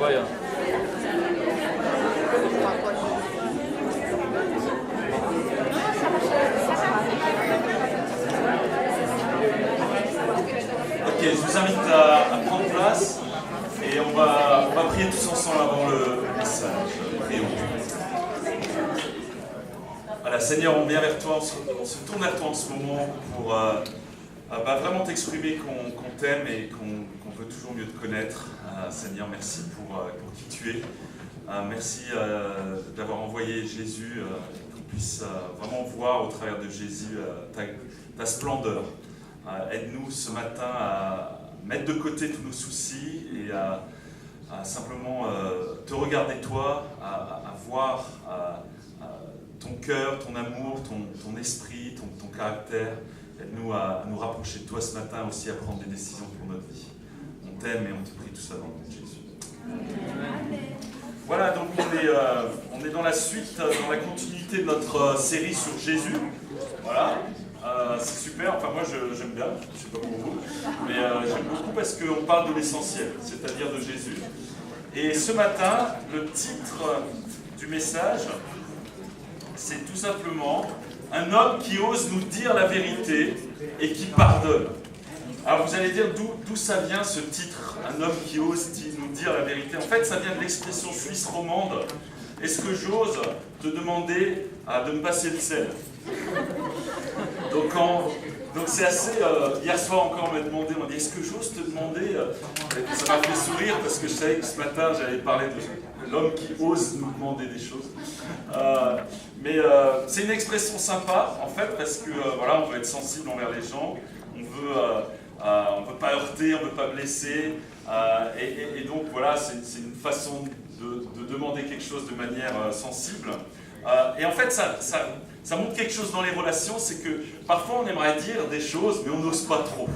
Voyons. Ok, je vous invite à prendre place et on va prier tous ensemble avant le message. Prions. Voilà, Seigneur, on vient vers toi, on se tourne vers toi en ce moment pour vraiment t'exprimer qu'on t'aime et qu'on veut toujours mieux te connaître. Seigneur, merci pour qui tu es. Merci d'avoir envoyé Jésus, qu'on puisse vraiment voir au travers de Jésus ta splendeur. Aide-nous ce matin à mettre de côté tous nos soucis et à simplement te regarder toi, à voir ton cœur, ton amour, ton esprit, ton caractère. Aide-nous à nous rapprocher de toi ce matin aussi, à prendre des décisions pour notre vie. On t'aime et on te prie tout ça dans le nom de Jésus. Amen. Voilà, donc on est dans la suite, dans la continuité de notre série sur Jésus. Voilà. C'est super, enfin moi j'aime bien, je ne sais pas pour vous, mais j'aime beaucoup parce qu'on parle de l'essentiel, c'est-à-dire de Jésus. Et ce matin, le titre du message, c'est tout simplement « Un homme qui ose nous dire la vérité et qui pardonne ». Alors vous allez dire d'où ça vient ce titre, « Un homme qui ose nous dire la vérité ». En fait, ça vient de l'expression suisse romande « Est-ce que j'ose te demander de me passer le sel ?» Donc c'est assez... hier soir encore, on m'a demandé, on m'a dit, est-ce que j'ose te demander ça m'a fait sourire parce que je savais que ce matin, j'allais parler de l'homme qui ose nous demander des choses. Mais c'est une expression sympa, en fait, parce que voilà, on veut être sensible envers les gens, on veut pas heurter, on ne veut pas blesser, et donc voilà, c'est une façon de demander quelque chose de manière sensible. Et en fait, ça montre quelque chose dans les relations, c'est que parfois on aimerait dire des choses, mais on n'ose pas trop.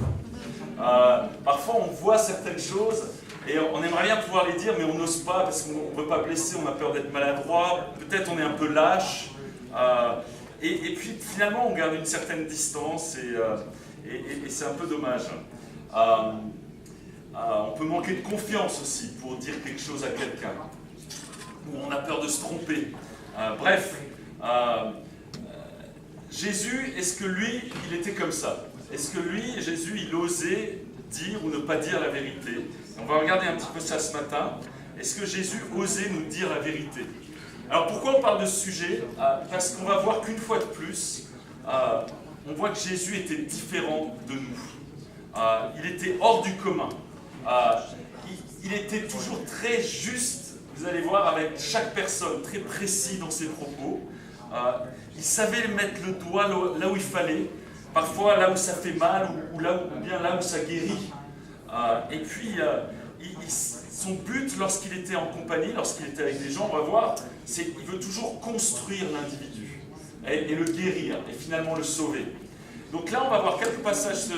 Parfois on voit certaines choses, et on aimerait bien pouvoir les dire, mais on n'ose pas, parce qu'on ne veut pas blesser, on a peur d'être maladroit, peut-être on est un peu lâche, et puis finalement on garde une certaine distance, et c'est un peu dommage. On peut manquer de confiance aussi pour dire quelque chose à quelqu'un, ou on a peur de se tromper. Bref, Jésus, est-ce que lui, il était comme ça? Est-ce que lui, Jésus, il osait dire ou ne pas dire la vérité? On va regarder un petit peu ça ce matin. Est-ce que Jésus osait nous dire la vérité? Alors pourquoi on parle de ce sujet? Parce qu'on va voir qu'une fois de plus, on voit que Jésus était différent de nous. Il était hors du commun. Il était toujours très juste, vous allez voir, avec chaque personne, très précis dans ses propos. Il savait mettre le doigt là où il fallait, parfois là où ça fait mal ou bien là où ça guérit. Et puis, son but lorsqu'il était en compagnie, lorsqu'il était avec des gens, on va voir, c'est qu'il veut toujours construire l'individu et le guérir et finalement le sauver. Donc là, on va voir quelques passages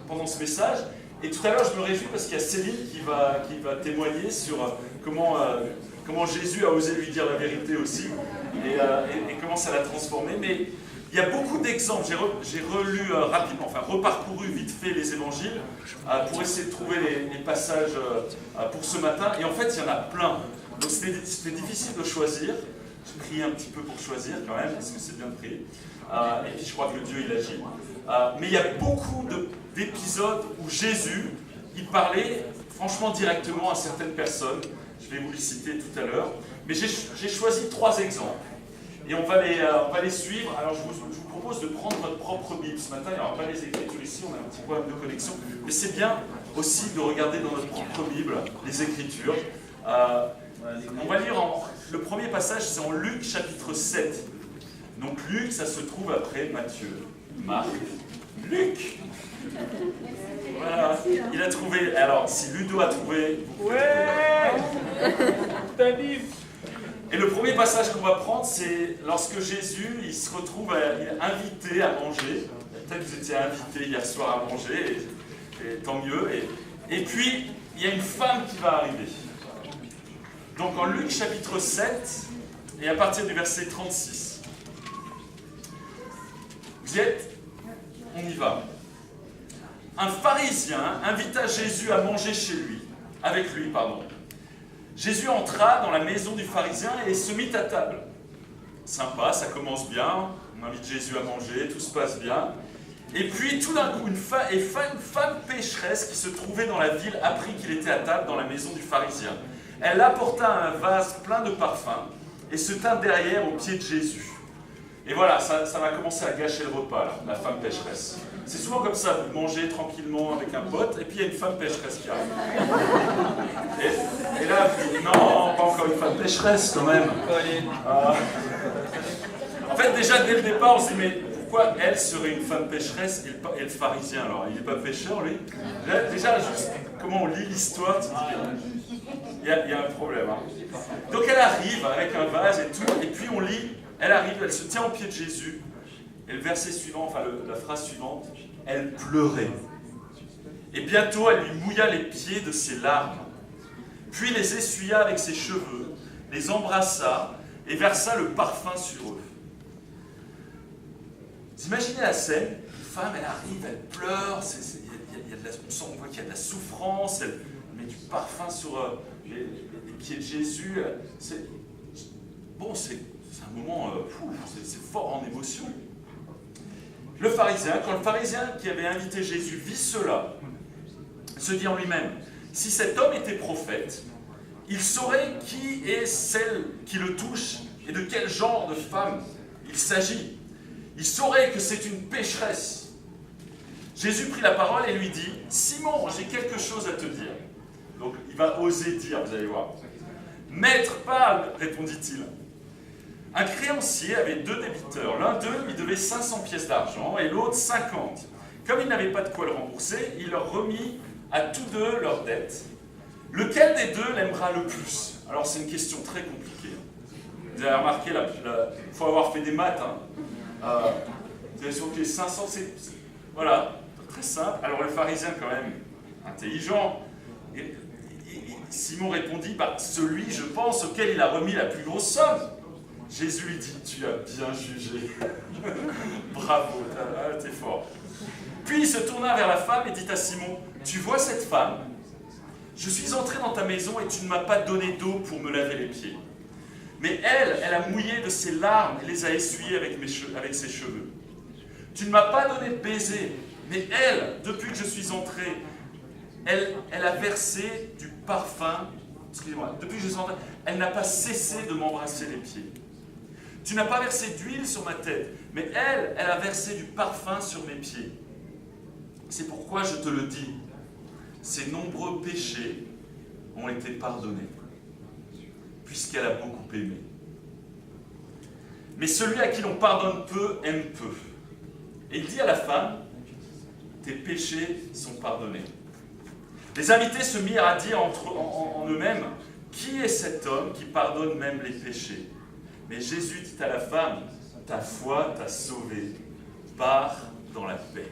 pendant ce message. Et tout à l'heure, je me réjouis parce qu'il y a Céline qui va témoigner sur comment Jésus a osé lui dire la vérité aussi et comment ça l'a transformé. Mais il y a beaucoup d'exemples. J'ai relu rapidement, enfin reparcouru vite fait les évangiles pour essayer de trouver les passages pour ce matin. Et en fait, il y en a plein. Donc c'était difficile de choisir. J'ai prié un petit peu pour choisir quand même, parce que c'est bien de prier. Et puis je crois que le Dieu il agit. Mais il y a beaucoup d'épisodes où Jésus, il parlait franchement directement à certaines personnes. Je vais vous les citer tout à l'heure. Mais j'ai choisi 3 exemples. Et on va les suivre. Alors je vous propose de prendre votre propre Bible ce matin. Il n'y aura pas les écritures ici, on a un petit problème de connexion. Mais c'est bien aussi de regarder dans notre propre Bible les écritures. On va lire le premier passage, c'est en Luc chapitre 7. Donc Luc, ça se trouve après Matthieu, Marc, Luc. Voilà, il a trouvé. Alors, si Ludo a trouvé... Ouais. Ta Bible. Et le premier passage qu'on va prendre, c'est lorsque Jésus, il se retrouve invité à manger. Peut-être que vous étiez invité hier soir à manger, et tant mieux. Et puis, il y a une femme qui va arriver. Donc en Luc chapitre 7, et à partir du verset 36. Vous y êtes? On y va. Un pharisien invita Jésus à manger avec lui. Jésus entra dans la maison du pharisien et se mit à table. Sympa, ça commence bien, on invite Jésus à manger, tout se passe bien. Et puis tout d'un coup, une femme pécheresse qui se trouvait dans la ville apprit qu'il était à table dans la maison du pharisien. Elle apporta un vase plein de parfums et se tint derrière aux pieds de Jésus. Et voilà, ça va commencer à gâcher le repas, là, la femme pécheresse. C'est souvent comme ça, vous mangez tranquillement avec un pote, et puis il y a une femme pécheresse qui arrive. Et là, vous dites, non, pas encore une femme pécheresse quand même. En fait, déjà, dès le départ, on se dit, mais pourquoi elle serait une femme pécheresse et le pharisien, alors? Il n'est pas pécheur, lui? Là, déjà, juste comment on lit l'histoire, tu dis, il y a un problème. Hein. Donc elle arrive avec un vase et tout, et puis on lit, elle arrive, elle se tient au pied de Jésus, et le verset suivant, enfin la phrase suivante, elle pleurait. Et bientôt, elle lui mouilla les pieds de ses larmes, puis les essuya avec ses cheveux, les embrassa et versa le parfum sur eux. Vous imaginez la scène, une femme, elle arrive, elle pleure, on voit qu'il y a de la souffrance, elle met du parfum sur les pieds de Jésus. C'est un moment, c'est fort en émotion. Quand le pharisien qui avait invité Jésus vit cela, se dit en lui-même, si cet homme était prophète, il saurait qui est celle qui le touche et de quel genre de femme il s'agit. Il saurait que c'est une pécheresse. Jésus prit la parole et lui dit, Simon, j'ai quelque chose à te dire. Donc il va oser dire, vous allez voir. Maître, parle, répondit-il. Un créancier avait 2 débiteurs. L'un d'eux lui devait 500 pièces d'argent et l'autre 50. Comme il n'avait pas de quoi le rembourser, il leur remit à tous deux leurs dettes. Lequel des deux l'aimera le plus? Alors c'est une question très compliquée. Vous avez remarqué, il faut avoir fait des maths. Vous avez sûr que les 500, c'est voilà, très simple. Alors le pharisien quand même, intelligent, Simon répondit, celui, je pense, auquel il a remis la plus grosse somme. Jésus lui dit, tu as bien jugé. Bravo, t'es fort. Puis il se tourna vers la femme et dit à Simon, tu vois cette femme? Je suis entré dans ta maison et tu ne m'as pas donné d'eau pour me laver les pieds. Mais elle a mouillé de ses larmes et les a essuyées avec ses cheveux. Tu ne m'as pas donné de baiser, mais elle, depuis que je suis entré, elle a versé du parfum, excusez-moi, depuis que je suis entré, elle n'a pas cessé de m'embrasser les pieds. Tu n'as pas versé d'huile sur ma tête, mais elle a versé du parfum sur mes pieds. C'est pourquoi je te le dis, ses nombreux péchés ont été pardonnés, puisqu'elle a beaucoup aimé. Mais celui à qui l'on pardonne peu, aime peu. Et il dit à la femme, tes péchés sont pardonnés. Les invités se mirent à dire en eux-mêmes, qui est cet homme qui pardonne même les péchés? Mais Jésus dit à la femme, ta foi t'a sauvée, pars dans la paix.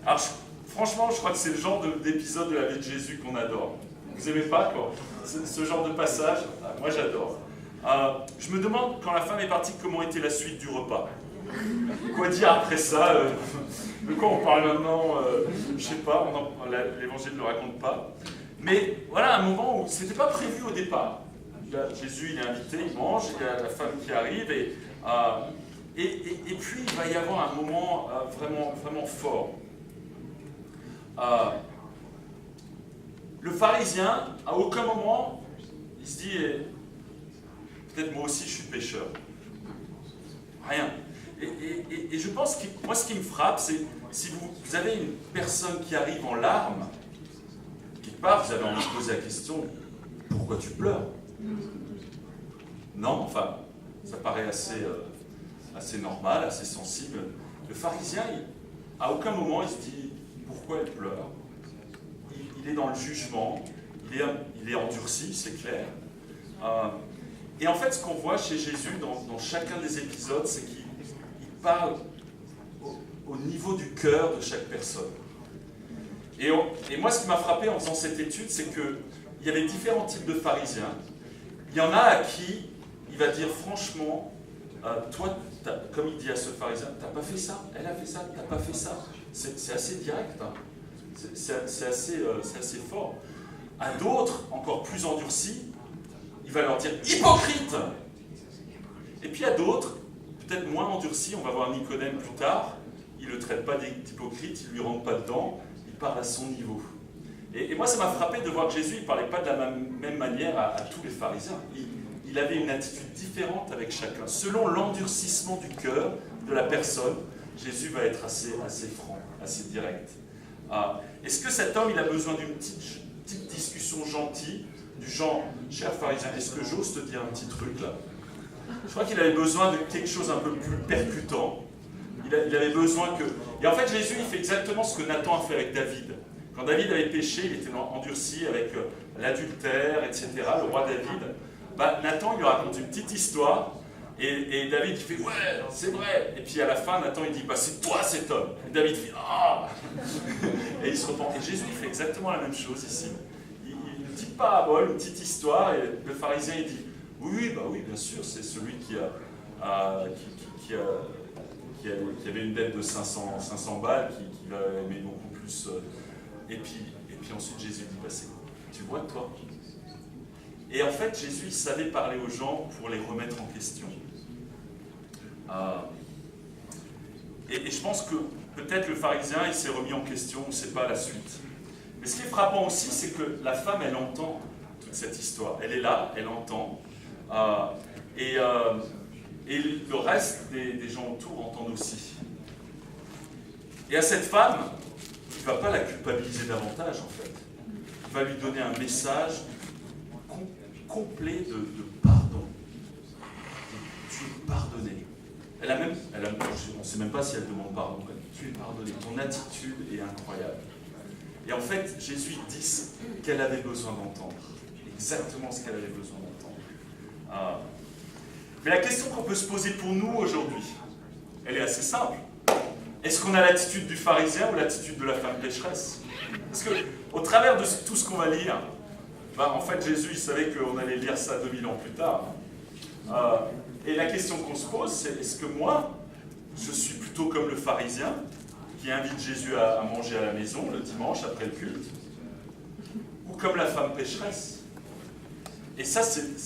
Alors, franchement, je crois que c'est le genre d'épisode de la vie de Jésus qu'on adore. Vous n'aimez pas quoi, ce genre de passage? Moi, j'adore. Je me demande, quand la femme est partie, comment était la suite du repas. Quoi dire après ça? De quoi on parle maintenant? Je ne sais pas, l'Évangile ne le raconte pas. Mais voilà un moment où ce n'était pas prévu au départ. Jésus, il est invité, il mange, il y a la femme qui arrive, et puis il va y avoir un moment vraiment, vraiment fort. Le pharisien, à aucun moment, il se dit, peut-être moi aussi je suis pécheur. Rien. Et je pense que moi ce qui me frappe, c'est si vous avez une personne qui arrive en larmes, quelque part vous avez envie de poser la question, pourquoi tu pleures? Non, enfin, ça paraît assez normal, assez sensible. Le pharisien, à aucun moment il se dit, pourquoi elle pleure? Il est dans le jugement, il est endurci, c'est clair. Et en fait, ce qu'on voit chez Jésus dans chacun des épisodes, c'est qu'il parle au niveau du cœur de chaque personne. Et moi, ce qui m'a frappé en faisant cette étude, c'est qu'il y avait différents types de pharisiens. Il y en a à qui il va dire franchement, toi, comme il dit à ce pharisien, t'as pas fait ça, elle a fait ça, t'as pas fait ça. C'est assez direct, hein. C'est assez fort. À d'autres, encore plus endurcis, il va leur dire « hypocrite !» Et puis à d'autres, peut-être moins endurcis, on va voir Nicodème plus tard, il ne le traite pas d'hypocrite, il ne lui rentre pas dedans, il parle à son niveau. Et moi, ça m'a frappé de voir que Jésus ne parlait pas de la même manière à tous les pharisiens. Il avait une attitude différente avec chacun. Selon l'endurcissement du cœur de la personne, Jésus va être assez franc, assez direct. Est-ce que cet homme, il a besoin d'une petite discussion gentille, du genre, cher pharisien, est-ce que j'ose te dire un petit truc là? Je crois qu'il avait besoin de quelque chose un peu plus percutant. Il avait besoin que... Et en fait, Jésus, il fait exactement ce que Nathan a fait avec David. Quand David avait péché, il était endurci avec l'adultère, etc., le roi David. Nathan, il lui raconte une petite histoire, et David, il fait « ouais, c'est vrai ». Et puis à la fin, Nathan, il dit « c'est toi cet homme ». Et David fait « ah ». Et il se repent. Et Jésus, il fait exactement la même chose ici. Une petite parabole, une petite histoire, et le pharisien, il dit « oui, bien sûr, c'est celui qui avait une dette de 500 balles, qui va aimer beaucoup plus. Et puis ensuite, Jésus dit, tu vois, toi. Et en fait, Jésus, il savait parler aux gens pour les remettre en question. Et je pense que peut-être le pharisien, il s'est remis en question, on ne sait pas la suite. Mais ce qui est frappant aussi, c'est que la femme, elle entend toute cette histoire. Elle est là, elle entend. Et le reste des gens autour entendent aussi. Et à cette femme, il ne va pas la culpabiliser davantage, en fait. Il va lui donner un message complet de pardon. Tu es pardonné. On ne sait même pas si elle demande pardon. Tu es pardonné. Ton attitude est incroyable. Et en fait, Jésus dit ce qu'elle avait besoin d'entendre. Exactement ce qu'elle avait besoin d'entendre. Mais la question qu'on peut se poser pour nous aujourd'hui, elle est assez simple. Est-ce qu'on a l'attitude du pharisien ou l'attitude de la femme pécheresse? Parce qu'au travers de tout ce qu'on va lire, en fait, Jésus, il savait qu'on allait lire ça 2000 ans plus tard. Et la question qu'on se pose, c'est est-ce que moi, je suis plutôt comme le pharisien qui invite Jésus à manger à la maison le dimanche après le culte, ou comme la femme pécheresse? Et ça, c'est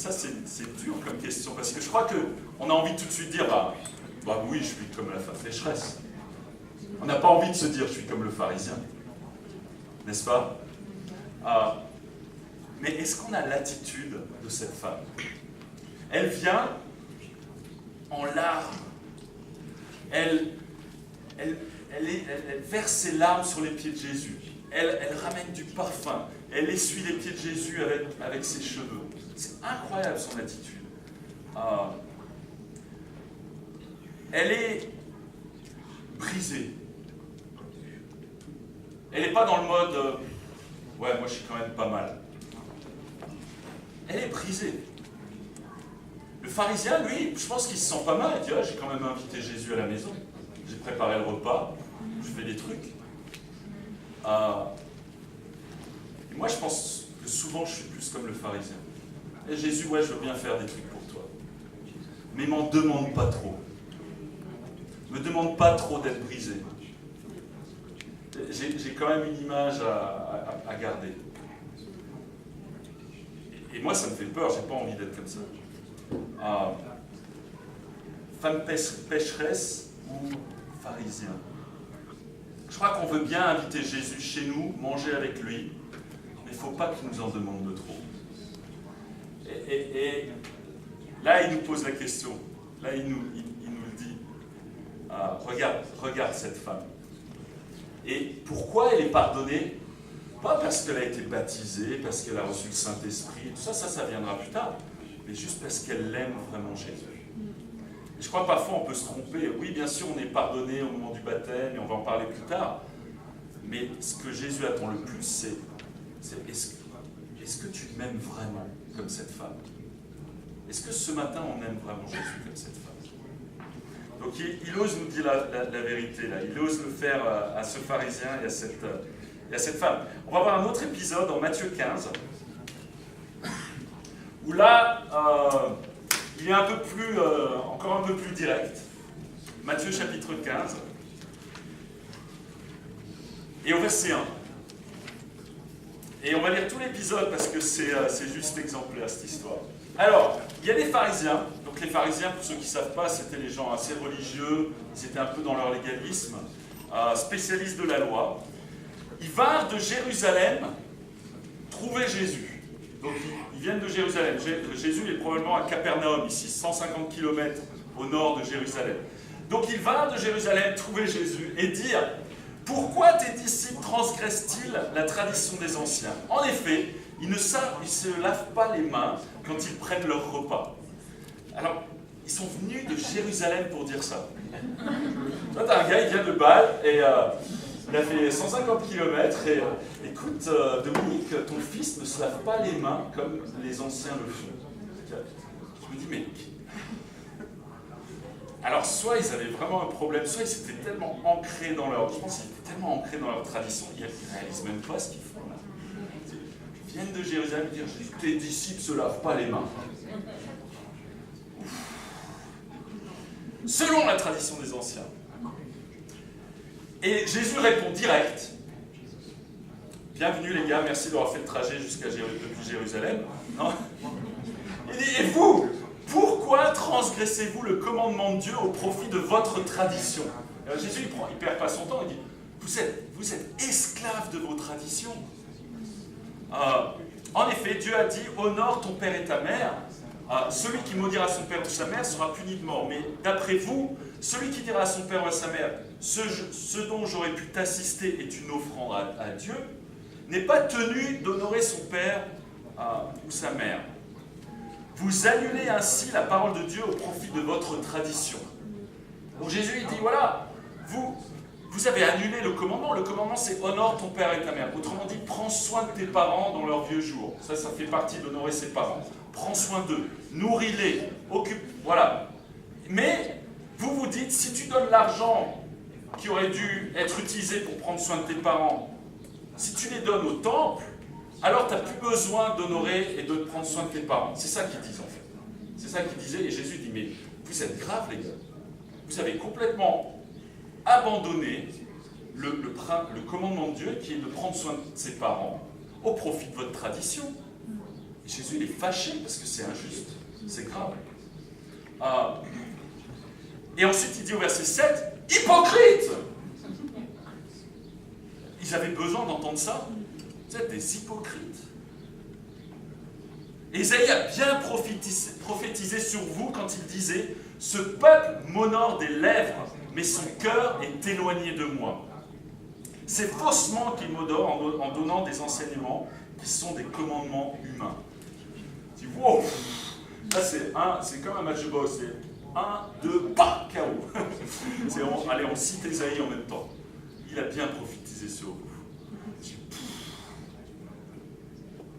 dur comme question, parce que je crois qu'on a envie de tout de suite dire, oui, je suis comme la femme pécheresse. On n'a pas envie de se dire, je suis comme le pharisien. N'est-ce pas? Mais est-ce qu'on a l'attitude de cette femme? Elle vient en larmes. Elle verse ses larmes sur les pieds de Jésus. Elle ramène du parfum. Elle essuie les pieds de Jésus avec ses cheveux. C'est incroyable son attitude. Elle est brisée. Elle n'est pas dans le mode ouais, moi je suis quand même pas mal. Elle est brisée. Le pharisien, lui, je pense qu'il se sent pas mal. Il dit j'ai quand même invité Jésus à la maison. J'ai préparé le repas. Je fais des trucs. Et moi, je pense que souvent, je suis plus comme le pharisien. Et Jésus, ouais, je veux bien faire des trucs pour toi. Mais m'en demande pas trop. Me demande pas trop d'être brisé. J'ai quand même une image à garder. Et moi, ça me fait peur, j'ai pas envie d'être comme ça. Femme pécheresse ou pharisien? Je crois qu'on veut bien inviter Jésus chez nous, manger avec lui, mais il ne faut pas qu'il nous en demande de trop. Et là, il nous pose la question. Là, il nous le dit. Regarde cette femme. Et pourquoi elle est pardonnée? Pas parce qu'elle a été baptisée, parce qu'elle a reçu le Saint-Esprit, tout ça, ça viendra plus tard, mais juste parce qu'elle aime vraiment Jésus. Et je crois que parfois on peut se tromper. Oui, bien sûr, on est pardonné au moment du baptême, et on va en parler plus tard, mais ce que Jésus attend le plus, c'est est-ce que tu m'aimes vraiment comme cette femme? Est-ce que ce matin, on aime vraiment Jésus comme cette femme? Donc il ose nous dire la vérité, là. Il ose le faire à ce pharisien et à cette femme. On va voir un autre épisode en Matthieu 15, où là, il est encore un peu plus direct. Matthieu chapitre 15, et au verset 1. Et on va lire tout l'épisode parce que c'est juste exemplaire cette histoire. Alors, il y a les pharisiens. Donc les pharisiens, pour ceux qui ne savent pas, c'était les gens assez religieux, ils étaient un peu dans leur légalisme, spécialistes de la loi. Ils vinrent de Jérusalem trouver Jésus. Donc ils viennent de Jérusalem. Jésus est probablement à Capernaum, ici, 150 km au nord de Jérusalem. Donc ils vinrent de Jérusalem trouver Jésus et dire « Pourquoi tes disciples transgressent-ils la tradition des anciens ?» En effet, ils ne se lavent pas les mains quand ils prennent leur repas. Alors, ils sont venus de Jérusalem pour dire ça. Toi, t'as un gars, il vient de Bâle et il a fait 150 km et écoute, Dominique, ton fils ne se lave pas les mains comme les anciens le font. Je me dis, mais... Alors, soit ils avaient vraiment un problème, soit ils étaient tellement ancrés dans leur... Je pense qu'ils étaient tellement ancrés dans leur tradition, ils ne réalisent même pas ce qu'ils font là. Ils viennent de Jérusalem dire, tes disciples ne se lavent pas les mains. Selon la tradition des anciens. Et Jésus répond direct. Bienvenue les gars, merci d'avoir fait le trajet depuis Jérusalem. Non. Il dit, et vous, pourquoi transgressez-vous le commandement de Dieu au profit de votre tradition? Alors Jésus, il ne perd pas son temps, il dit, vous êtes esclaves de vos traditions. En effet, Dieu a dit, honore ton père et ta mère. Celui qui maudira son père ou sa mère sera puni de mort. Mais d'après vous, celui qui dira à son père ou à sa mère, ce dont j'aurais pu t'assister est une offrande à Dieu, n'est pas tenu d'honorer son père ou sa mère. Vous annulez ainsi la parole de Dieu au profit de votre tradition. Donc Jésus, il dit, voilà, vous avez annulé le commandement. Le commandement, c'est honore ton père et ta mère. Autrement dit, prends soin de tes parents dans leurs vieux jours. Ça fait partie d'honorer ses parents. Prends soin d'eux, nourris-les, occupe, voilà. Mais vous vous dites, si tu donnes l'argent qui aurait dû être utilisé pour prendre soin de tes parents, si tu les donnes au temple, alors tu n'as plus besoin d'honorer et de prendre soin de tes parents. C'est ça qu'ils disent en fait. C'est ça qu'ils disaient et Jésus dit, mais vous êtes graves les gars. Vous avez complètement abandonné le commandement de Dieu qui est de prendre soin de ses parents au profit de votre tradition. Et Jésus il est fâché parce que c'est injuste, c'est grave. Et ensuite il dit au verset 7, hypocrite! Ils avaient besoin d'entendre ça. Vous êtes des hypocrites. Et Isaïe a bien prophétisé sur vous quand il disait, ce peuple m'honore des lèvres, mais son cœur est éloigné de moi. C'est faussement qu'il m'honore en donnant des enseignements qui sont des commandements humains. Tu dis, wow, là c'est comme un match de boxe, c'est 1, 2, pas, KO. Allez, on cite Isaïe en même temps. Il a bien prophétisé sur vous.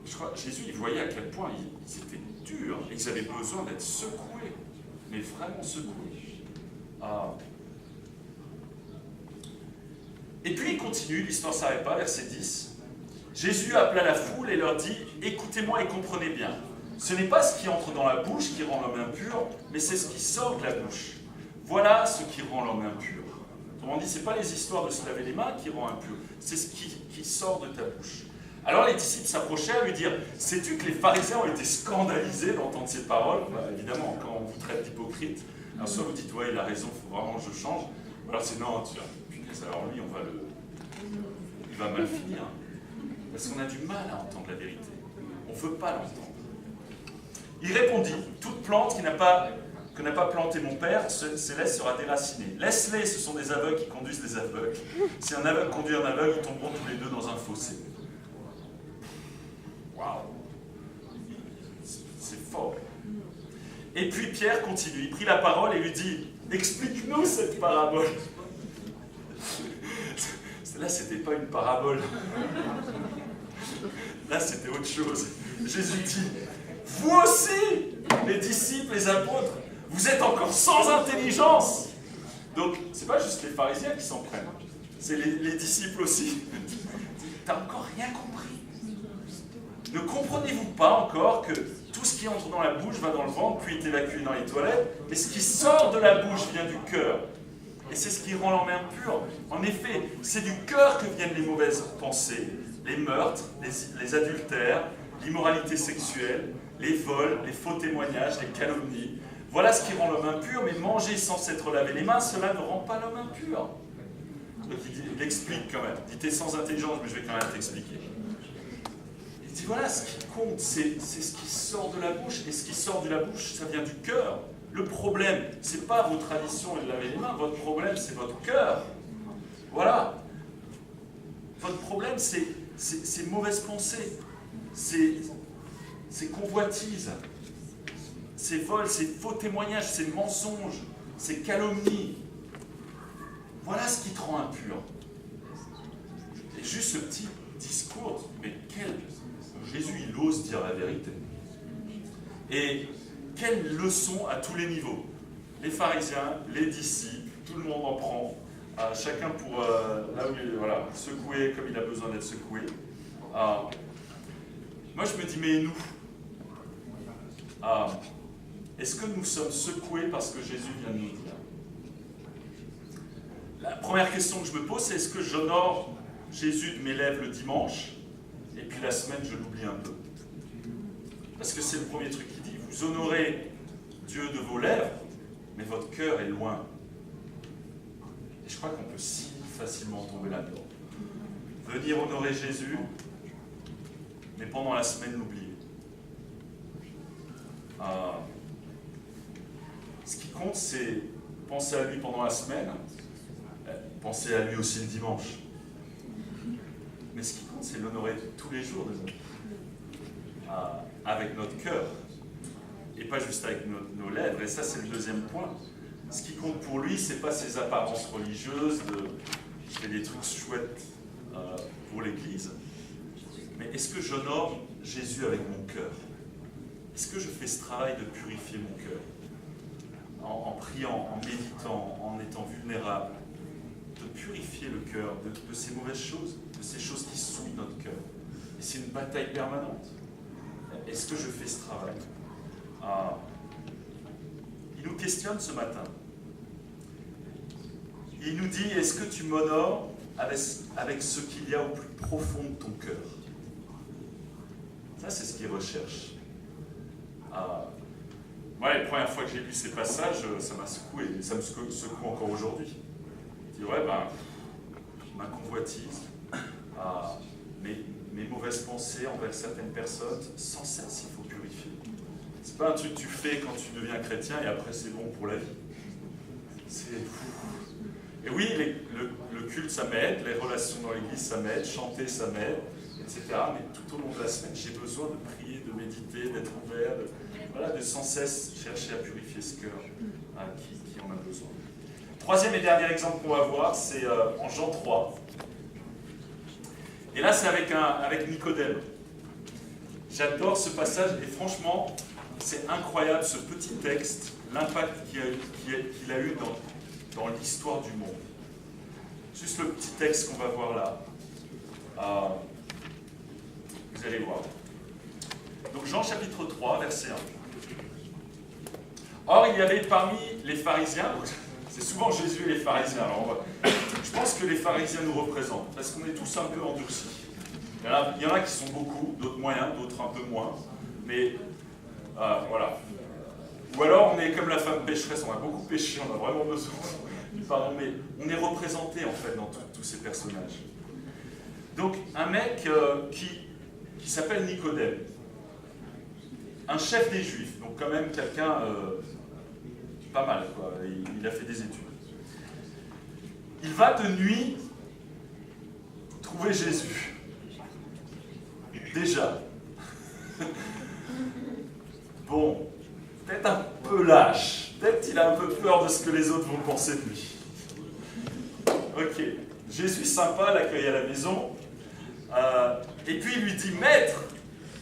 Je crois que Jésus, il voyait à quel point ils étaient durs et ils avaient besoin d'être secoués, mais vraiment secoués. Et puis il continue, l'histoire ne s'arrête pas, verset 10. Jésus appela la foule et leur dit, écoutez-moi et comprenez bien. Ce n'est pas ce qui entre dans la bouche qui rend l'homme impur, mais c'est ce qui sort de la bouche. Voilà ce qui rend l'homme impur. Autrement dit, ce n'est pas les histoires de se laver les mains qui rend impur, c'est ce qui sort de ta bouche. Alors les disciples s'approchaient à lui dire, sais-tu que les pharisiens ont été scandalisés d'entendre ces paroles? Évidemment, quand on vous traite d'hypocrite, alors soit vous dites, ouais, il a raison, il faut vraiment que je change, ou alors c'est non, punaise, alors lui, il va mal finir. Parce qu'on a du mal à entendre la vérité. On ne veut pas l'entendre. Il répondit, toute plante que n'a pas planté mon père, céleste sera déracinée. Laisse-les, ce sont des aveugles qui conduisent des aveugles. Si un aveugle conduit un aveugle, ils tomberont tous les deux dans un fossé. Waouh! C'est fort. Et puis Pierre continue, il prit la parole et lui dit, explique-nous cette parabole. Là, c'était pas une parabole. Là, c'était autre chose. Jésus dit, vous aussi, les disciples, les apôtres, vous êtes encore sans intelligence. Donc, c'est pas juste les pharisiens qui s'en prennent, c'est les disciples aussi. T'as encore rien compris. Ne comprenez-vous pas encore que tout ce qui entre dans la bouche va dans le ventre, puis est évacué dans les toilettes, et ce qui sort de la bouche vient du cœur. Et c'est ce qui rend l'homme impur. En effet, c'est du cœur que viennent les mauvaises pensées, les meurtres, les adultères, l'immoralité sexuelle, les vols, les faux témoignages, les calomnies. Voilà ce qui rend l'homme impur, mais manger sans s'être lavé les mains, cela ne rend pas l'homme impur. Donc il explique quand même. Il dit, t'es sans intelligence, mais je vais quand même t'expliquer. Il dit, voilà, ce qui compte, c'est ce qui sort de la bouche, et ce qui sort de la bouche, ça vient du cœur. Le problème, c'est pas vos traditions et de laver les mains, votre problème, c'est votre cœur. Voilà. Votre problème, c'est mauvaises pensées, c'est convoitises, c'est vols, c'est faux témoignages, c'est mensonges, c'est calomnies. Voilà ce qui te rend impur. Et juste ce petit discours, mais Jésus, il ose dire la vérité. Et quelle leçon à tous les niveaux. Les pharisiens, les disciples, tout le monde en prend. Chacun pour là où voilà, secouer comme il a besoin d'être secoué. Moi je me dis, mais nous, est-ce que nous sommes secoués parce que Jésus vient de nous dire? La première question que je me pose, c'est est-ce que j'honore Jésus de mes lèvres le dimanche, et puis la semaine je l'oublie un peu? Parce que c'est le premier truc qu'il dit, vous honorez Dieu de vos lèvres, mais votre cœur est loin. Et je crois qu'on peut si facilement tomber là-dedans. Venir honorer Jésus, mais pendant la semaine l'oublier. Ce qui compte, c'est penser à lui pendant la semaine, penser à lui aussi le dimanche. Mais ce qui compte, c'est l'honorer tous les jours, avec notre cœur, et pas juste avec nos lèvres. Et ça, c'est le deuxième point. Ce qui compte pour lui, c'est pas ses apparences religieuses, je fais des trucs chouettes pour l'Église, mais est-ce que j'honore Jésus avec mon cœur? Est-ce que je fais ce travail de purifier mon cœur en priant, en méditant, en étant vulnérable, de purifier le cœur de ces mauvaises choses, de ces choses qui souillent notre cœur? Et c'est une bataille permanente. Est-ce que je fais ce travail? Il nous questionne ce matin. Il nous dit, est-ce que tu m'honores avec ce qu'il y a au plus profond de ton cœur? Ça, c'est ce qu'il recherche. Moi, la première fois que j'ai lu ces passages, ça m'a secoué, et ça me secoue encore aujourd'hui. Je dis, ouais, ma convoitise, mes mauvaises pensées envers certaines personnes, sans cesse, il faut purifier. C'est pas un truc que tu fais quand tu deviens chrétien et après c'est bon pour la vie. Et oui, le culte ça m'aide, les relations dans l'église ça m'aide, chanter ça m'aide, etc. Mais tout au long de la semaine, j'ai besoin de prier, de méditer, d'être ouvert, de sans cesse chercher à purifier ce cœur qui en a besoin. Troisième et dernier exemple qu'on va voir, c'est en Jean 3. Et là, c'est avec Nicodème. J'adore ce passage et franchement, c'est incroyable ce petit texte, l'impact qu'il a eu dans l'histoire du monde. Juste le petit texte qu'on va voir là. Vous allez voir. Donc Jean chapitre 3, verset 1. Or, il y avait parmi les pharisiens, c'est souvent Jésus et les pharisiens, alors je pense que les pharisiens nous représentent, parce qu'on est tous un peu endurcis. Il y en a qui sont beaucoup, d'autres moyens, d'autres un peu moins, mais voilà. Ou alors on est comme la femme pécheresse, on a beaucoup péché, on a vraiment besoin, pardon, mais on est représenté en fait dans tous ces personnages. Donc un mec qui s'appelle Nicodème, un chef des Juifs, donc quand même quelqu'un pas mal, quoi. Il a fait des études. Il va de nuit trouver Jésus. Déjà. Bon, peut-être un peu lâche, peut-être qu'il a un peu peur de ce que les autres vont penser de lui. Ok, Jésus sympa l'accueille à la maison, et puis il lui dit, Maître,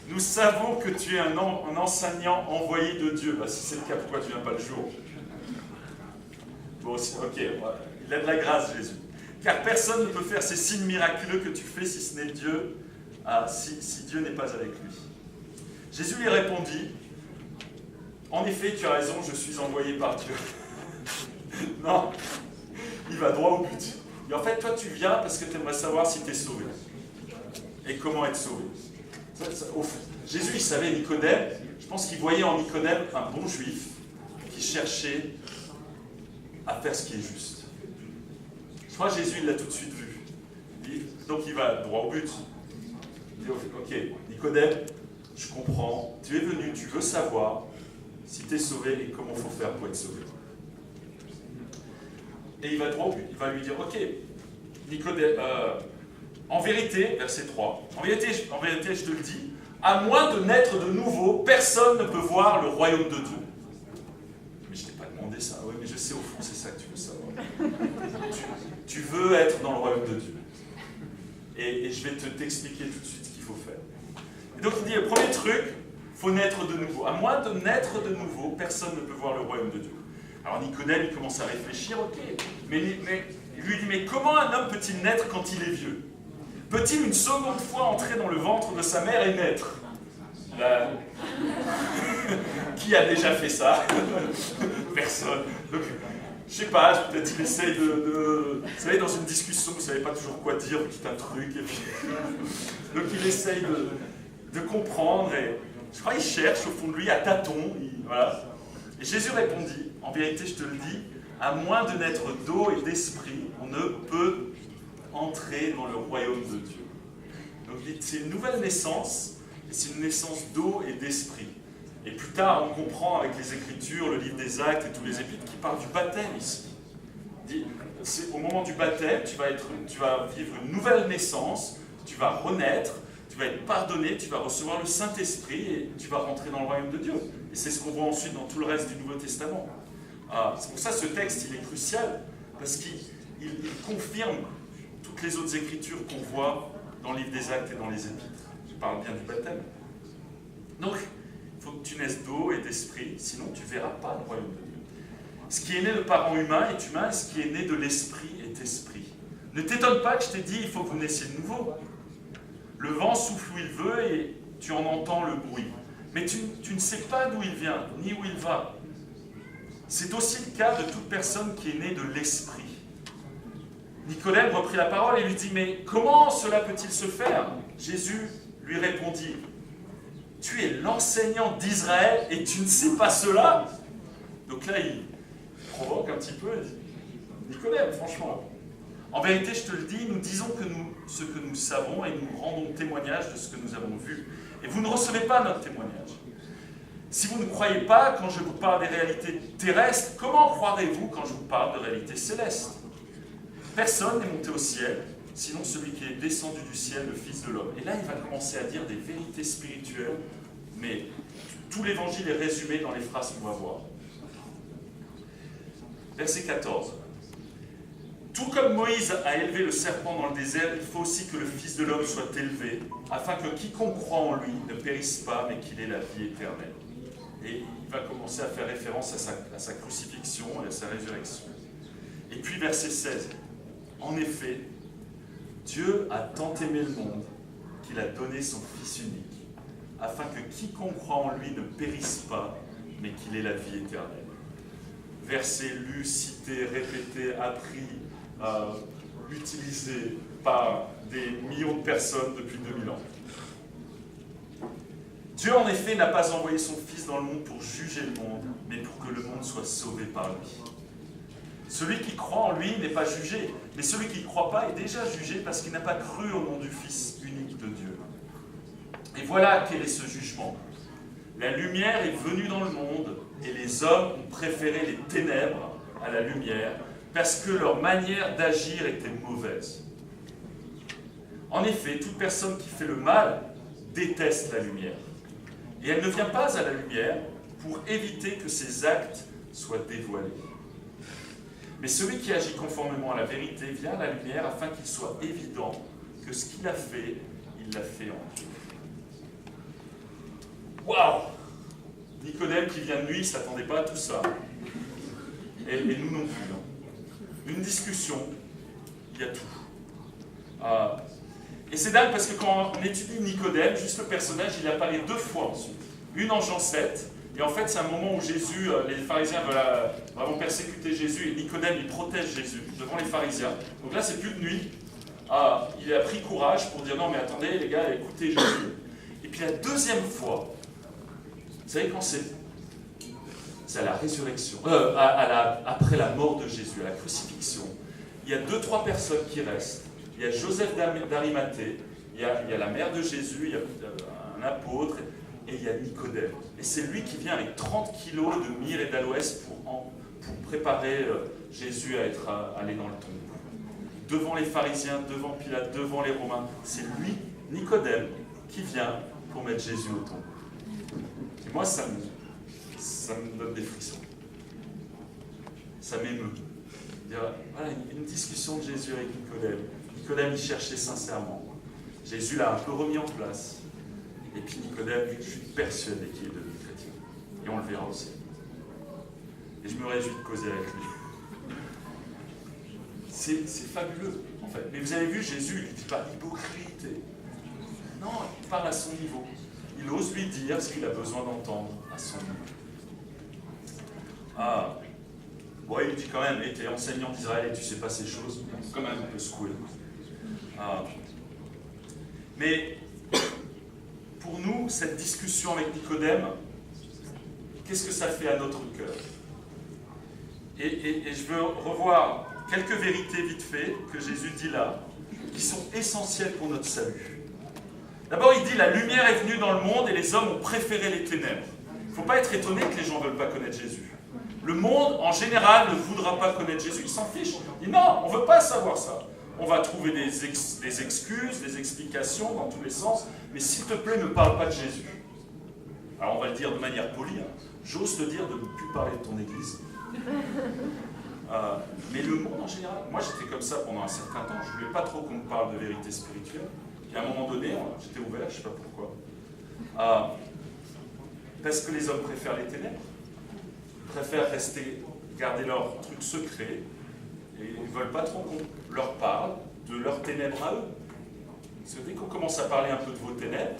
nous savons que tu es un enseignant envoyé de Dieu. Bah, si c'est le cas, pourquoi tu ne viens pas le jour? Bon, ok, il a de la grâce, Jésus. Car personne ne peut faire ces signes miraculeux que tu fais si ce n'est Dieu, si Dieu n'est pas avec lui. Jésus lui répondit, en effet, tu as raison, je suis envoyé par Dieu. Non, il va droit au but. Et en fait, toi, tu viens parce que tu aimerais savoir si tu es sauvé. et comment être sauvé. Jésus, il savait Nicodème, je pense qu'il voyait en Nicodème un bon juif qui cherchait à faire ce qui est juste. Je crois que Jésus, il l'a tout de suite vu. Donc il va droit au but. Il dit, ok, Nicodème, je comprends, tu es venu, tu veux savoir si tu es sauvé et comment il faut faire pour être sauvé. Et il va droit au but, il va lui dire, ok, Nicodème, en vérité, verset 3, en vérité, je te le dis, à moins de naître de nouveau, personne ne peut voir le royaume de Dieu. Mais je ne t'ai pas demandé ça. Oui, mais je sais au fond, c'est ça que tu veux savoir. Tu veux être dans le royaume de Dieu. Et je vais t'expliquer tout de suite ce qu'il faut faire. Et donc il dit, le premier truc, il faut naître de nouveau. À moins de naître de nouveau, personne ne peut voir le royaume de Dieu. Alors Nicodème, il commence à réfléchir, ok, mais il lui dit, mais comment un homme peut-il naître quand il est vieux? Peut-il une seconde fois entrer dans le ventre de sa mère et naître? Qui a déjà fait ça? Personne. Donc, je sais pas, peut-être il essaye de... Vous savez, dans une discussion, vous ne savez pas toujours quoi dire, vous dites un truc, et puis... Donc il essaye de comprendre, et je crois qu'il cherche au fond de lui, à tâtons, voilà. Et Jésus répondit, en vérité, je te le dis, à moins de naître d'eau et d'esprit, on ne peut entrer dans le royaume de Dieu. Donc c'est une nouvelle naissance, et c'est une naissance d'eau et d'esprit. Et plus tard, on comprend avec les Écritures, le livre des Actes et tous les épîtres qui parlent du baptême ici. Au moment du baptême, tu vas vivre une nouvelle naissance, tu vas renaître, tu vas être pardonné, tu vas recevoir le Saint-Esprit et tu vas rentrer dans le royaume de Dieu. Et c'est ce qu'on voit ensuite dans tout le reste du Nouveau Testament. C'est pour ça que ce texte, il est crucial, parce qu'il confirme toutes les autres Écritures qu'on voit dans le livre des Actes et dans les épîtres. Je parle bien du baptême. Donc, il faut que tu naisses d'eau et d'esprit, sinon tu ne verras pas le royaume de Dieu. Ce qui est né de parents humains est humain, et ce qui est né de l'esprit est esprit. Ne t'étonne pas que je t'ai dit, il faut que vous naissiez de nouveau. Le vent souffle où il veut et tu en entends le bruit. Mais tu ne sais pas d'où il vient, ni où il va. C'est aussi le cas de toute personne qui est née de l'esprit. Nicodème reprit la parole et lui dit, mais comment cela peut-il se faire? Jésus lui répondit, tu es l'enseignant d'Israël et tu ne sais pas cela? Donc là, il provoque un petit peu, il dit, Nicodème, franchement, en vérité, je te le dis, nous disons ce que nous savons et nous rendons témoignage de ce que nous avons vu. Et vous ne recevez pas notre témoignage. Si vous ne croyez pas quand je vous parle des réalités terrestres, comment croirez-vous quand je vous parle de réalités célestes? Personne n'est monté au ciel, sinon celui qui est descendu du ciel, le Fils de l'homme. Et là, il va commencer à dire des vérités spirituelles, mais tout l'évangile est résumé dans les phrases qu'on va voir. Verset 14. Tout comme Moïse a élevé le serpent dans le désert, il faut aussi que le Fils de l'homme soit élevé, afin que quiconque croit en lui ne périsse pas, mais qu'il ait la vie éternelle. Et il va commencer à faire référence à sa crucifixion et à sa résurrection. Et puis verset 16. En effet, Dieu a tant aimé le monde qu'il a donné son Fils unique, afin que quiconque croit en lui ne périsse pas, mais qu'il ait la vie éternelle. Verset lu, cité, répété, appris, utilisé par des millions de personnes depuis 2000 ans. Dieu, en effet, n'a pas envoyé son Fils dans le monde pour juger le monde, mais pour que le monde soit sauvé par lui. Celui qui croit en lui n'est pas jugé, mais celui qui ne croit pas est déjà jugé parce qu'il n'a pas cru au nom du Fils unique de Dieu. Et voilà quel est ce jugement. La lumière est venue dans le monde, et les hommes ont préféré les ténèbres à la lumière, parce que leur manière d'agir était mauvaise. En effet, toute personne qui fait le mal déteste la lumière. Et elle ne vient pas à la lumière pour éviter que ses actes soient dévoilés. Mais celui qui agit conformément à la vérité vient à la lumière afin qu'il soit évident que ce qu'il a fait, il l'a fait en Dieu. Waouh! Nicodème qui vient de nuit, il ne s'attendait pas à tout ça. Et nous non plus. Non. Une discussion, il y a tout. Et c'est dingue parce que quand on étudie Nicodème, juste le personnage, il apparaît 2 fois ensuite. Une en Jean 7, et en fait c'est un moment où Jésus, les pharisiens veulent vraiment persécuter Jésus, et Nicodème il protège Jésus devant les pharisiens. Donc là c'est plus de nuit, il a pris courage pour dire non mais attendez les gars, écoutez Jésus. Et puis la deuxième fois, vous savez quand c'est à la résurrection, après la mort de Jésus, à la crucifixion, il y a 2-3 personnes qui restent. Il y a Joseph d'Arimathée, il y a la mère de Jésus, il y a un apôtre, et il y a Nicodème. Et c'est lui qui vient avec 30 kilos de myrrhe et d'aloès pour préparer Jésus à être allé dans le tombeau. Devant les pharisiens, devant Pilate, devant les Romains, c'est lui, Nicodème, qui vient pour mettre Jésus au tombeau. Et moi, ça me donne des frissons. Ça m'émeut. Voilà, une discussion de Jésus avec Nicodème. Nicodème, il cherchait sincèrement. Jésus l'a un peu remis en place. Et puis Nicodème, je suis persuadé qu'il est devenu chrétien. Et on le verra aussi. Et je me réjouis de causer avec lui. C'est fabuleux, en fait. Mais vous avez vu, Jésus, il ne dit pas hypocrite. Non, il parle à son niveau. Il ose lui dire ce qu'il a besoin d'entendre à son niveau. Ouais, il dit quand même, tu es enseignant d'Israël et tu ne sais pas ces choses, quand même un peu secoué. Mais pour nous, cette discussion avec Nicodème, qu'est-ce que ça fait à notre cœur? Et je veux revoir quelques vérités vite fait que Jésus dit là, qui sont essentielles pour notre salut. D'abord, il dit, la lumière est venue dans le monde et les hommes ont préféré les ténèbres. Il ne faut pas être étonné que les gens ne veulent pas connaître Jésus. Le monde, en général, ne voudra pas connaître Jésus, il s'en fiche. Il dit, non, on ne veut pas savoir ça. On va trouver des excuses, des explications dans tous les sens, mais s'il te plaît, ne parle pas de Jésus. Alors on va le dire de manière polie, hein. J'ose te dire de ne plus parler de ton église. Mais le monde en général, moi j'étais comme ça pendant un certain temps, je ne voulais pas trop qu'on me parle de vérité spirituelle. Et à un moment donné, j'étais ouvert, je ne sais pas pourquoi. Parce que les hommes préfèrent les ténèbres, préfèrent garder leurs trucs secrets, et ils ne veulent pas trop qu'on leur parle de leurs ténèbres à eux. Parce que dès qu'on commence à parler un peu de vos ténèbres,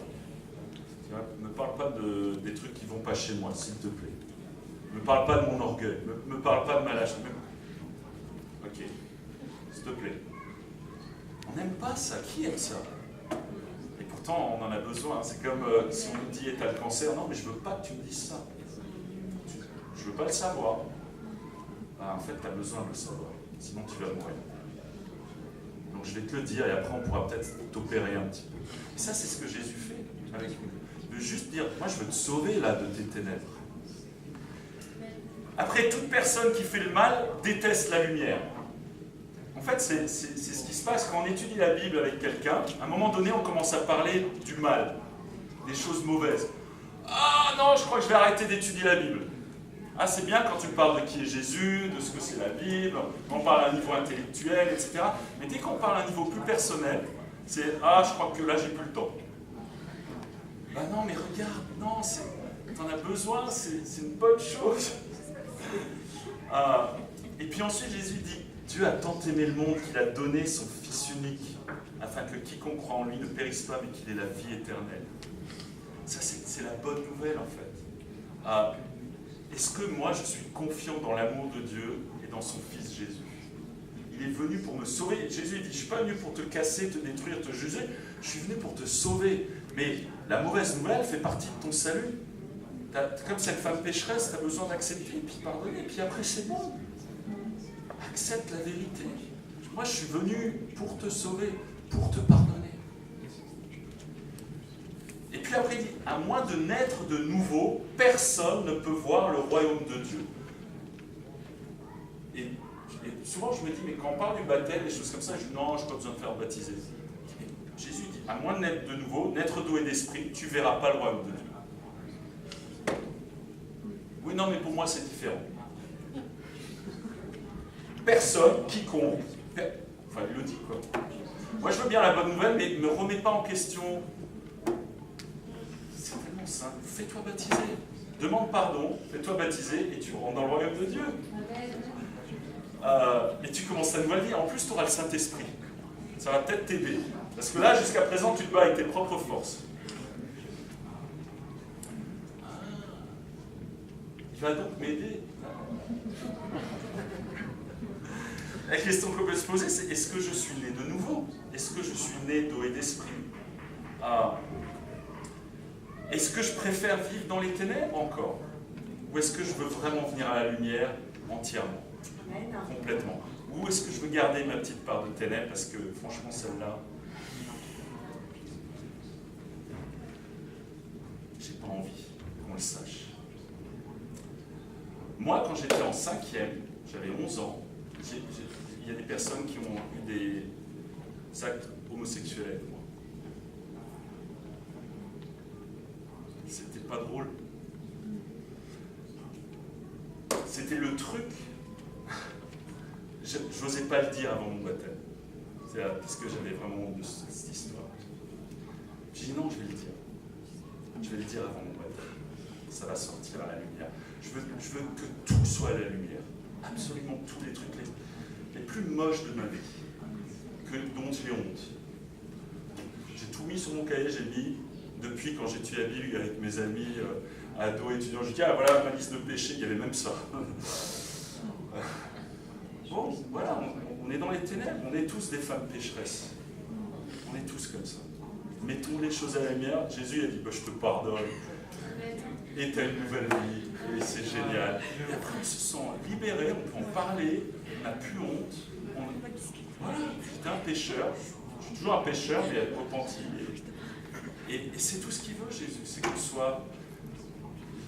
ne me parle pas des trucs qui ne vont pas chez moi, s'il te plaît. Ne me parle pas de mon orgueil, ne me parle pas de ma lâcheté. Ok, s'il te plaît. On n'aime pas ça, qui aime ça? Et pourtant, on en a besoin. C'est comme si on nous dit « t'as le cancer », non mais je ne veux pas que tu me dises ça. Je ne veux pas le savoir. En fait, tu as besoin de le savoir, sinon tu vas mourir. Donc je vais te le dire et après on pourra peut-être t'opérer un petit peu. Et ça, c'est ce que Jésus fait avec nous. De juste dire, moi je veux te sauver là de tes ténèbres. Après, toute personne qui fait le mal déteste la lumière. En fait, c'est ce qui se passe quand on étudie la Bible avec quelqu'un. À un moment donné, on commence à parler du mal, des choses mauvaises. Ah non, je crois que je vais arrêter d'étudier la Bible. Ah, c'est bien quand tu parles de qui est Jésus, de ce que c'est la Bible, on parle à un niveau intellectuel, etc. Mais dès qu'on parle à un niveau plus personnel, c'est « Ah, je crois que là, j'ai plus le temps. » Ben non, mais regarde, non, t'en as besoin, c'est une bonne chose. Et puis ensuite, Jésus dit « Dieu a tant aimé le monde qu'il a donné son Fils unique, afin que quiconque croit en lui ne périsse pas, mais qu'il ait la vie éternelle. » Ça, c'est la bonne nouvelle, en fait. Est-ce que moi, je suis confiant dans l'amour de Dieu et dans son Fils Jésus? Il est venu pour me sauver. Jésus dit, je ne suis pas venu pour te casser, te détruire, te juger. Je suis venu pour te sauver. Mais la mauvaise nouvelle fait partie de ton salut. Comme cette femme pécheresse, tu as besoin d'accepter, puis pardonner. Puis après, c'est bon. Accepte la vérité. Moi, je suis venu pour te sauver, pour te pardonner. Et puis après, il dit, à moins de naître de nouveau, personne ne peut voir le royaume de Dieu. Et souvent, je me dis, mais quand on parle du baptême, des choses comme ça, je dis, non, je n'ai pas besoin de faire baptiser. Et Jésus dit, à moins de naître de nouveau, naître d'eau et d'esprit, tu ne verras pas le royaume de Dieu. Oui, non, mais pour moi, c'est différent. Personne, quiconque, enfin, il le dit, quoi. Moi, je veux bien la bonne nouvelle, mais ne me remets pas en question. C'est tellement simple. Fais-toi baptiser. Demande pardon, fais-toi baptiser et tu rentres dans le royaume de Dieu. Et tu commences ta nouvelle vie. En plus, tu auras le Saint-Esprit. Ça va peut-être t'aider. Parce que là, jusqu'à présent, tu te bats avec tes propres forces. Il va donc m'aider. La question qu'on peut se poser, c'est est-ce que je suis né de nouveau? Est-ce que je suis né d'eau et d'esprit? Est-ce que je préfère vivre dans les ténèbres encore? Ou est-ce que je veux vraiment venir à la lumière entièrement, complètement? Ou est-ce que je veux garder ma petite part de ténèbres parce que franchement celle-là, j'ai pas envie qu'on le sache. Moi, quand j'étais en 5e, j'avais 11 ans, il y a des personnes qui ont eu des actes homosexuels avec moi. C'était pas drôle. C'était le truc. J'osais pas le dire avant mon baptême. C'est parce que j'avais vraiment honte de cette histoire. J'ai dit non, je vais le dire. Je vais le dire avant mon baptême. Ça va sortir à la lumière. Je veux que tout soit à la lumière. Absolument tous les trucs les plus moches de ma vie, dont j'ai honte. J'ai tout mis sur mon cahier, j'ai mis, depuis quand j'étais à Bible avec mes amis ados, étudiants, je dis ah voilà ma liste de péchés, il y avait même ça. Bon, voilà, on est dans les ténèbres, on est tous des femmes pécheresses. On est tous comme ça. Mettons les choses à la lumière. Jésus a dit bah, je te pardonne. Et t'as une nouvelle vie, et c'est génial. Et après on se sent libéré, on peut en parler, on n'a plus honte. Voilà, j'étais un pécheur, je suis toujours un pécheur, mais repenti. Et c'est tout ce qu'il veut, Jésus, c'est qu'on soit...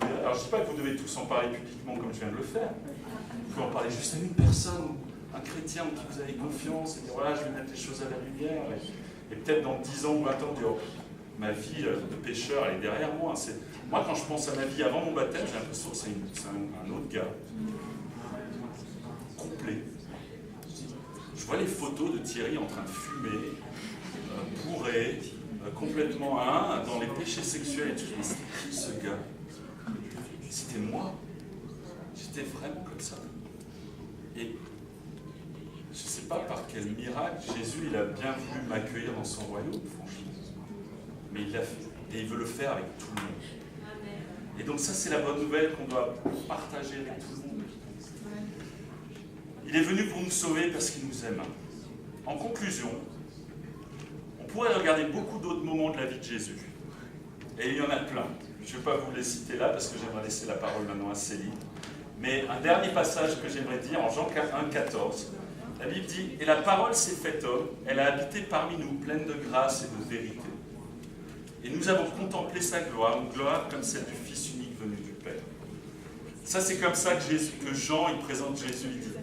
Alors je ne dis pas que vous devez tous en parler publiquement comme je viens de le faire. Vous pouvez en parler juste à une personne, un chrétien en qui vous avez confiance, et dire voilà, je vais mettre les choses à la lumière. Et peut-être dans 10 ans ou 20 ans, dire ma vie de pécheur, elle est derrière moi. Moi, quand je pense à ma vie avant mon baptême, j'ai l'impression que c'est un autre gars. Complet. Je vois les photos de Thierry en train de fumer, bourré, complètement dans les péchés sexuels et tout. Mais c'était qui ce gars? C'était moi. J'étais vraiment comme ça. Et je ne sais pas par quel miracle, Jésus, il a bien voulu m'accueillir dans son royaume, franchement. Mais il l'a fait. Et il veut le faire avec tout le monde. Et donc ça, c'est la bonne nouvelle qu'on doit partager avec tout le monde. Il est venu pour nous sauver parce qu'il nous aime. En conclusion, on pourrait regarder beaucoup d'autres moments de la vie de Jésus. Et il y en a plein. Je ne vais pas vous les citer là parce que j'aimerais laisser la parole maintenant à Céline. Mais un dernier passage que j'aimerais dire en Jean 1,14. La Bible dit « Et la parole s'est faite homme, elle a habité parmi nous, pleine de grâce et de vérité. Et nous avons contemplé sa gloire, une gloire comme celle du Fils unique venu du Père. » Ça, c'est comme ça que Jean, il présente Jésus, il dit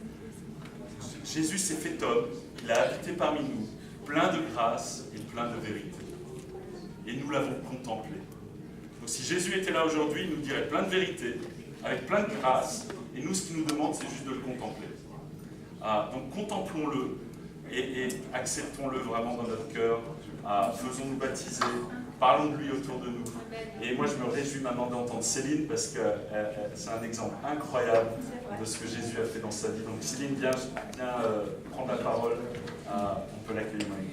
« Jésus s'est fait homme, il a habité parmi nous, plein de grâce et plein de vérité. Et nous l'avons contemplé. » Donc si Jésus était là aujourd'hui, il nous dirait plein de vérité, avec plein de grâce, et nous, ce qu'il nous demande, c'est juste de le contempler. Donc contemplons-le et acceptons-le vraiment dans notre cœur. Faisons-nous baptiser, parlons de lui autour de nous. Et moi, je me réjouis maintenant d'entendre Céline parce que c'est un exemple incroyable de ce que Jésus a fait dans sa vie. Donc Céline, viens prendre la parole. On peut l'accueillir maintenant.